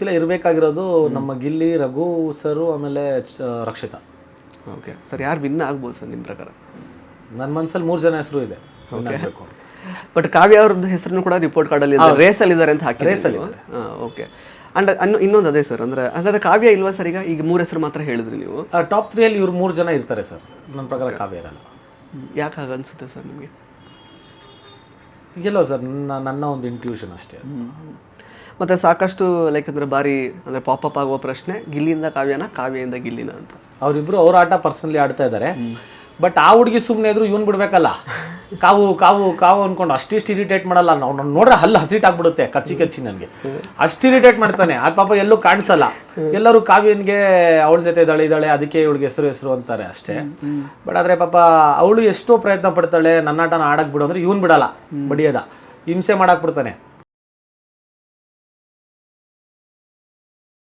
ಗೊತ್ತಿಲ್ಲ. ಇರಬೇಕಾಗಿರೋದು ನಮ್ಮ ಗಿಲ್ಲಿ, ರಘು ಸರು, ಆಮೇಲೆ ರಕ್ಷಿತಾ. ಓಕೆ ಸರ್, ಯಾರು ವಿನ್ ಆಗ್ಬೋದು ಸರ್ ನಿಮ್ಮ ಪ್ರಕಾರ? ನನ್ನ ಮನಸ್ಸಲ್ಲಿ 3 ಜನ ಹೆಸರು ಇದೆ ಬೇಕು. ಬಟ್ ಕಾವ್ಯ ಅವ್ರದ್ದು ಹೆಸರನ್ನು ಕೂಡ ರಿಪೋರ್ಟ್ ಕಾರ್ಡಲ್ಲಿ ರೇಸಲ್ಲಿ ಇದ್ದಾರೆ ಅಂತ ಹಾಕಿ. ರೇಸಲ್ಲಿ ಓಕೆ. ಅಂಡ್ ಇನ್ನೊಂದು ಅದೇ ಸರ್, ಅಂದರೆ ಹಾಗಾದ್ರೆ ಕಾವ್ಯ ಇಲ್ವಾ ಸರ್? ಈಗ 3 ಹೆಸರು ಮಾತ್ರ ಹೇಳಿದ್ರಿ ನೀವು. ಟಾಪ್ 3 ಅಲ್ಲಿ ಇವ್ರು 3 ಜನ ಇರ್ತಾರೆ ಸರ್. ನನ್ನ ಪ್ರಕಾರ ಕಾವ್ಯ ಇರಲ್ಲ. ಯಾಕೆ ಹಾಗೆ ಅನ್ಸುತ್ತೆ ಸರ್ ನಿಮಗೆ? ಎಲ್ಲೋ ಸರ್ ನನ್ನ ಒಂದು ಇಂಟ್ಯೂಷನ್ ಅಷ್ಟೇ. ಮತ್ತು ಸಾಕಷ್ಟು ಲೈಕ್ ಅಂದರೆ ಬಾರಿ ಅಂದರೆ ಪಾಪಪ್ ಆಗುವ ಪ್ರಶ್ನೆ, ಗಿಲ್ಲಿಯಿಂದ ಕಾವ್ಯನ, ಕಾವ್ಯದಿಂದ ಗಿಲ್ಲಿನ ಅಂತ. ಅವರಿಬ್ರು ಅವ್ರ ಆಟ ಪರ್ಸನಲಿ ಆಡ್ತಾ ಇದ್ದಾರೆ. ಬಟ್ ಆ ಹುಡುಗಿ ಸುಮ್ಮನೆ ಇದ್ರು ಇವ್ನು ಬಿಡ್ಬೇಕಲ್ಲ. ಕಾವು ಕಾವು ಕಾವು ಅನ್ಕೊಂಡು ಅಷ್ಟಿಷ್ಟು ಇರಿಟೇಟ್ ಮಾಡಲ್ಲ. ನಾವು ನೋಡ್ರೆ ಹಲ್ಲು ಹಸಿಟ್ ಆಗ್ಬಿಡುತ್ತೆ ಕಚ್ಚಿ ನನಗೆ. ಅಷ್ಟು ಇರಿಟೇಟ್ ಮಾಡ್ತಾನೆ. ಆ ಪಾಪ ಎಲ್ಲೂ ಕಾಣಿಸಲ್ಲ. ಎಲ್ಲರೂ ಕಾವ್ಯನ್ಗೆ ಅವಳ ಜೊತೆ ಇದ್ದಾಳೆ ಅದಕ್ಕೆ ಇವಳಿಗೆ ಹೆಸರು ಅಂತಾರೆ ಅಷ್ಟೇ. ಬಟ್ ಆದ್ರೆ ಪಾಪ ಅವಳು ಎಷ್ಟೋ ಪ್ರಯತ್ನ ಪಡ್ತಾಳೆ, ನನ್ನಾಟನ ಆಡಕ್ ಬಿಡು ಅಂದ್ರೆ ಇವ್ನು ಬಿಡಲ್ಲ, ಬಡಿಯೋದ ಹಿಂಸೆ ಮಾಡಾಕ್ ಬಿಡ್ತಾನೆ.